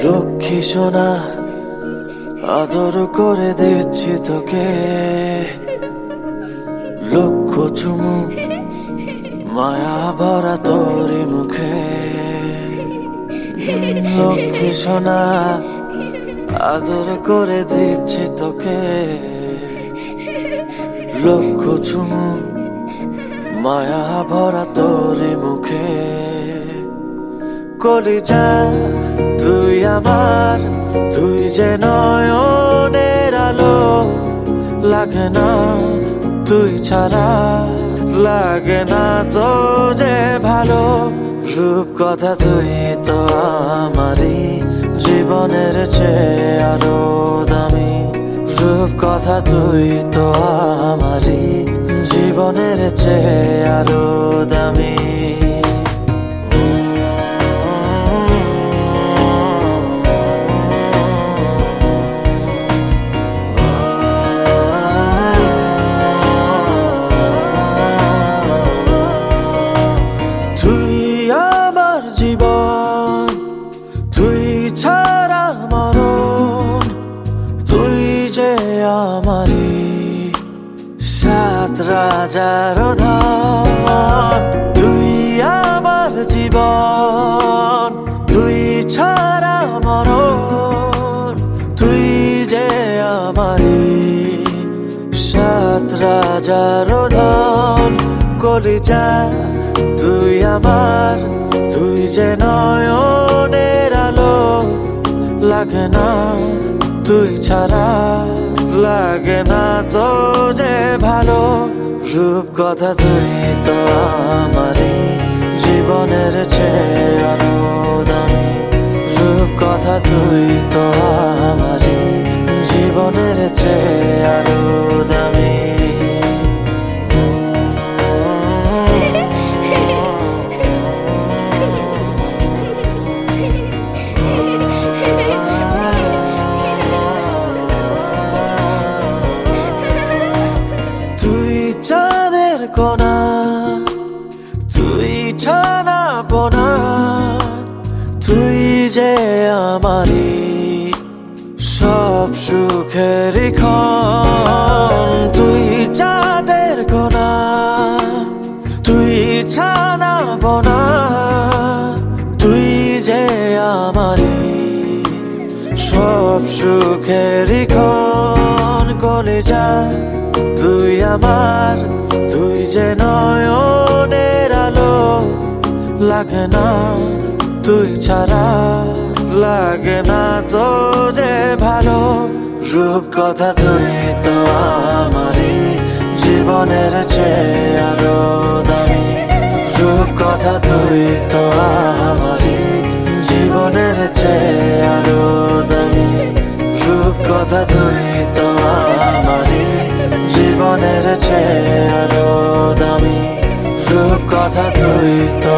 লক্ষ্মী সোনা আদর করে দিচ্ছি তোকে, লক্ষ চুমু মায়া ভরা তোরি মুখে। লক্ষ্মী সোনা আদর করে দিচ্ছি তোকে, লক্ষ চুমু মায়া ভরা তোরি মুখে। কলিজা তুই আমার, তুই যে নয়নের আলো, লাগে না তুই ছাড়া, লাগে না তো যে ভালো। রূপ কথা তুই তো আমারই জীবনের চেয়ে আরো দামি, রূপ কথা তুই তো আমারই জীবনের চেয়ে আরো দামি। জীবন তুই ছাড়া মরণ, তুই যে আমারি সাত রাজার ধন। তুই আমার জীবন, তুই ছাড়া মরণ, তুই যে আমারি সাত রাজার ধন। কলিজা তুই আমার, তুই যে নয়নের আলো, লাগে না তুই ছাড়া, লাগে না তো যে ভালো। রূপ কথা তুই তো আমারই জীবনের চেয়ে আরো দামি, রূপ কথা তুই তো আমারই জীবনের চেয়ে আরো দামি। চাঁদের কোনা তুই ছানা পোনা, তুই যে আমারি সব সুখের ক্ষণ। তুই চাঁদের কোনা তুই ছানা পোনা, তুই যে আমারি সব সুখের ক্ষণ। কলিজা তুই আমার, তুই যে নয়নের আলো, লাগে না তুই ছাড়া, লাগে না তো যে ভালো। রূপ কথা তুই তো আমারই জীবনের চেয়ে আরো দামি, রূপ কথা তুই তো আমারই জীবনের চেয়ে আরো দামি, রূপ কথা তুই তো আমারই জীবনের চেয়ে আরো দামি, রূপ কথা তুই তো